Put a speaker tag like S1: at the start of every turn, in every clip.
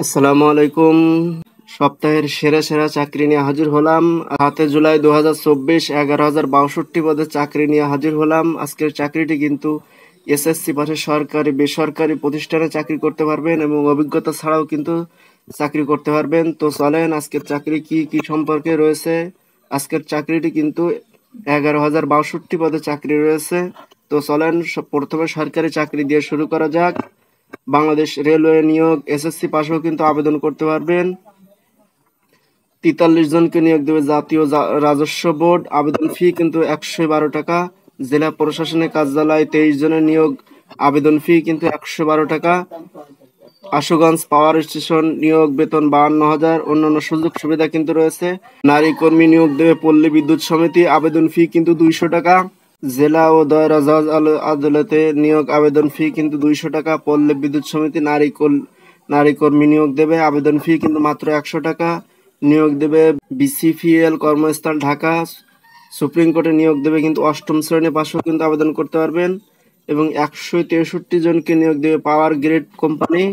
S1: আসসালামু আলাইকুম। সপ্তাহের সেরা সেরা চাকরি নিয়ে হাজির হলাম। 7 জুলাই 2024 11,062 পদে চাকরি নিয়ে হাজির হলাম। আজকের চাকরিটি কিন্তু এসএসসি পাশে সরকারি বেসরকারি প্রতিষ্ঠানে চাকরি করতে পারবেন এবং অভিজ্ঞতা ছাড়াও কিন্তু চাকরি করতে পারবেন। তো চলেন আজকের চাকরি কি কি সম্পর্কে রয়েছে। আজকের চাকরিটি কিন্তু 11,062 পদে চাকরি রয়েছে। তো চলেন প্রথমে সরকারি চাকরি দিয়ে শুরু করা যাক। বাংলাদেশ রেলওয়ে নিয়োগ, এসএসসি পাশেও কিন্তু আবেদন করতে পারবেন। 43 জনকে নিয়োগ দেবে জাতীয় রাজস্ব বোর্ড। আবেদন ফি কিন্তু 112 টাকা। জেলা প্রশাসনিক কার্যালয় 23 জনের নিয়োগ, আবেদন ফি কিন্তু 112 টাকা। আশুগঞ্জ পাওয়ার স্টেশন নিয়োগ, বেতন 52,000। অন্যান্য সুযোগ সুবিধা কিন্তু রয়েছে। নারী কর্মী নিয়োগ দেবে পল্লী বিদ্যুৎ সমিতি, আবেদন ফি কিন্তু 200 টাকা। জেলা ও দায়রা জজ আদালতে নিয়োগ, আবেদন ফি কিন্তু 200 টাকা। পল্লী বিদ্যুৎ সমিতি নারী কর্মী নিয়োগ দেবে, আবেদন ফি কিন্তু মাত্র 100 টাকা। নিয়োগ দেবে বিসিপিএল কর্মস্থল ঢাকা। সুপ্রিম কোর্টে নিয়োগ দেবে কিন্তু 8ম শ্রেণী পাশেও কিন্তু আবেদন করতে পারবেন এবং 163 জনকে নিয়োগ দেবে পাওয়ার গ্রিড কোম্পানি।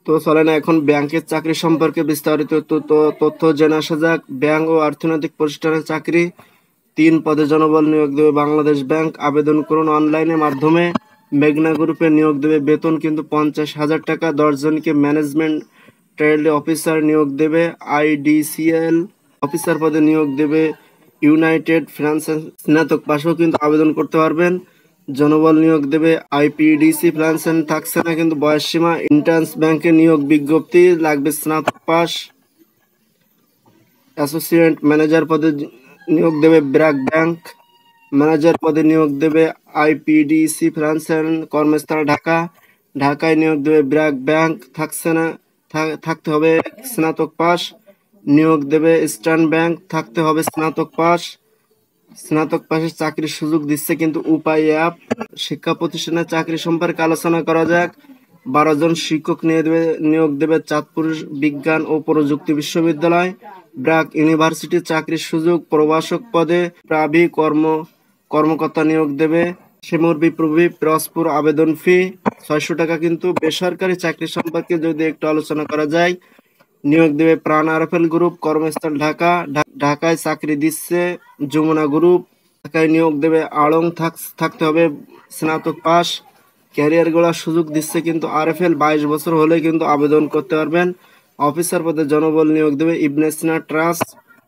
S1: তো চলে না এখন ব্যাংকের চাকরি সম্পর্কে বিস্তারিত তথ্য জেনে আসা যাক। ব্যাংক ও অর্থনৈতিক প্রতিষ্ঠানের চাকরি, 3 পদে জনবল নিয়োগ দেবে বাংলাদেশ ব্যাংক। আবেদন করুন অনলাইনের মাধ্যমে। মেঘনা গ্রুপে নিয়োগ দেবে, বেতন কিন্তু 50,000 টাকা। 10 জনকে ম্যানেজমেন্ট ট্রেড অফিসার নিয়োগ দেবে আইডিসিএল। অফিসার পদে নিয়োগ দেবে ইউনাইটেড ফিনান্সিয়াল। স্নাতক পাশেও কিন্তু আবেদন করতে পারবেন। জনবল নিয়োগ দেবে আইপিডিসি ফিনান্সিয়াল, থাকছে না কিন্তু বয়স সীমা। ইন্টার্নস ব্যাংকে নিয়োগ বিজ্ঞপ্তি, লাগবে স্নাতক পাস। অ্যাসোসিয়েট ম্যানেজার পদে নিয়োগ দেবে ব্র্যাক ব্যাংক। ম্যানেজার পদে নিয়োগ দেবে আইপিডিসি ফিনান্সিয়াল, কর্মস্থল ঢাকা। ঢাকায় নিয়োগ দেবে ব্র্যাক ব্যাংক, থাকছে না থাকতে হবে স্নাতক পাস। নিয়োগ দেবে ইস্টার্ন ব্যাংক, থাকতে হবে স্নাতক পাস। স্নাতক পাশের চাকরির সুযোগ দিচ্ছে কিন্তু উপায় অ্যাপ। শিক্ষা প্রতিষ্ঠানের চাকরি সম্পর্কে আলোচনা করা যাক। 12 জন শিক্ষক নিয়োগ দেবে চাঁদপুর বিজ্ঞান ও প্রযুক্তি বিশ্ববিদ্যালয়। ব্র্যাক ইউনিভার্সিটির চাকরির সুযোগ, প্রভাষক পদে প্রাবি কর্মকর্তা নিয়োগ দেবে শিমুরবি প্রবি পিরোজপুর। আবেদন ফি 600 টাকা কিন্তু। বেসরকারি চাকরি সম্পর্কে যদি একটু আলোচনা করা যায়, নিয়োগ দেবে প্রাণ আরএফএল গ্রুপ, কর্মস্থল ঢাকা। ঢাকায় চাকরি দিচ্ছে যমুনা গ্রুপ। ঢাকায় নিয়োগ দেবে আড়ং, থাকতে হবে স্নাতক পাস। ক্যারিয়ার গড়ার সুযোগ দিচ্ছে কিন্তু আরএফএল, 22 বছর হলে কিন্তু আবেদন করতে পারবেন। অফিসার পদে জনবল নিয়োগ দেবে ইবনে সিনা ট্রাস্ট।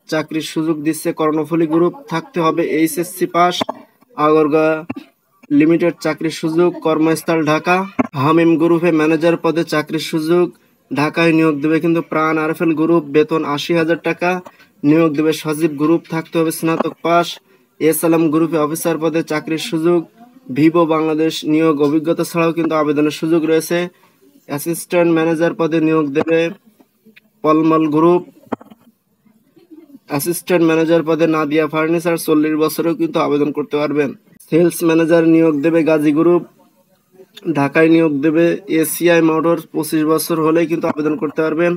S1: চাকরির সুযোগ দিচ্ছে কর্ণফুলী গ্রুপ, থাকতে হবে এইচএসসি পাস। আগরগা লিমিটেড চাকরির সুযোগ, কর্মস্থল ঢাকা। হামিম গ্রুপে ম্যানেজার পদে চাকরির সুযোগ, ঢাকায় নিয়োগ দেবে কিন্তু প্রাণ আরএফএল গ্রুপ, বেতন 80,000 টাকা। নিয়োগ দেবে সজীব গ্রুপ, থাকতে হবে স্নাতক পাস। এসএলএম গ্রুপে অফিসার পদে চাকরির সুযোগ, ভিভো বাংলাদেশ নিয়োগ, অভিজ্ঞতা ছাড়াও কিন্তু আবেদনের সুযোগ রয়েছে। অ্যাসিস্ট্যান্ট ম্যানেজার পদে নিয়োগ দেবে পলমল গ্রুপ। অ্যাসিস্ট্যান্ট ম্যানেজার পদে নাদিয়া ফার্নিচার, 40 বছরেও কিন্তু আবেদন করতে পারবেন। সেলস ম্যানেজার নিয়োগ দেবে গাজী গ্রুপ। ঢাকায় নিয়োগ দেবে এসিআই মোটরস, 25 বছর হলেই কিন্তু আবেদন করতে পারবেন।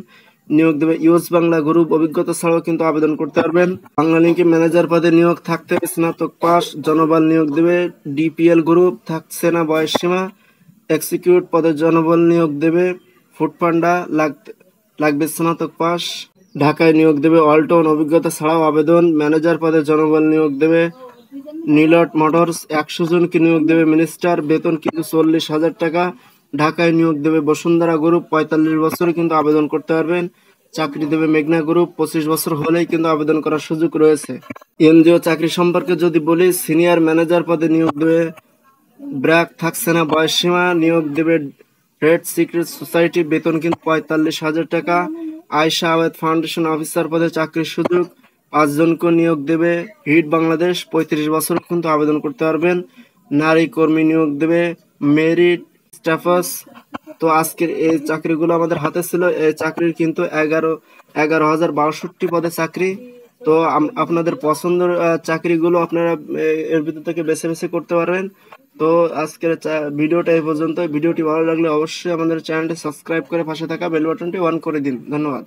S1: নিয়োগ দেবে ইউএস বাংলা গ্রুপ, অভিজ্ঞতা ছাড়াও কিন্তু আবেদন করতে পারবেন। বাংলালিংকে ম্যানেজার পদে নিয়োগ, থাকতে হবে স্নাতক পাস। জনবল নিয়োগ দেবে ডিপিএল গ্রুপ, থাকছে না বয়স সীমা। এক্সিকিউট পদে জনবল নিয়োগ দেবে ফুড পান্ডা, লাগবে স্নাতক পাস। ঢাকায় নিয়োগ দেবে অল্টন, অভিজ্ঞতা ছাড়াও আবেদন। ম্যানেজার পদে জনবল নিয়োগ দেবে নীলট মোটরস, 100 জনকে নিয়োগ দেবে মিনিস্টার, বেতন কিন্তু 40,000 টাকা। ঢাকায় নিয়োগ দেবে বসুন্ধরা গ্রুপ, 45 বছরে কিন্তু আবেদন করতে পারবেন। চাকরি দেবে মেঘনা গ্রুপ, 25 বছর হলেই কিন্তু আবেদন করার সুযোগ রয়েছে। এনজিও চাকরি সম্পর্কে যদি বলি, সিনিয়র ম্যানেজার পদে নিয়োগ দেবে ব্র্যাক, থাকছে না বয়স সীমা। নিয়োগ দেবে রেড সিক্রেট সোসাইটি, বেতন কিন্তু 45,000 টাকা। আয়শা আওয়াদ ফাউন্ডেশন অফিসার পদে চাকরির সুযোগ, 5 জনকে নিয়োগ দেবে হিট বাংলাদেশ, 35 বছর কিন্তু আবেদন করতে পারবেন। নারী কর্মী নিয়োগ দেবে মেরিট স্টাফাস। তো আজকের এই চাকরিগুলো আমাদের হাতে ছিল। এই চাকরির কিন্তু 11,062 পদে চাকরি। তো আপনাদের পছন্দের চাকরিগুলো আপনারা এর ভিতর থেকে বেছে বেছে করতে পারবেন। তো আজকের ভিডিওটা এই পর্যন্ত। ভিডিওটি ভালো লাগলে অবশ্যই আমাদের চ্যানেলটি সাবস্ক্রাইব করে পাশে থাকা বেল বাটনটি অন করে দিন। ধন্যবাদ।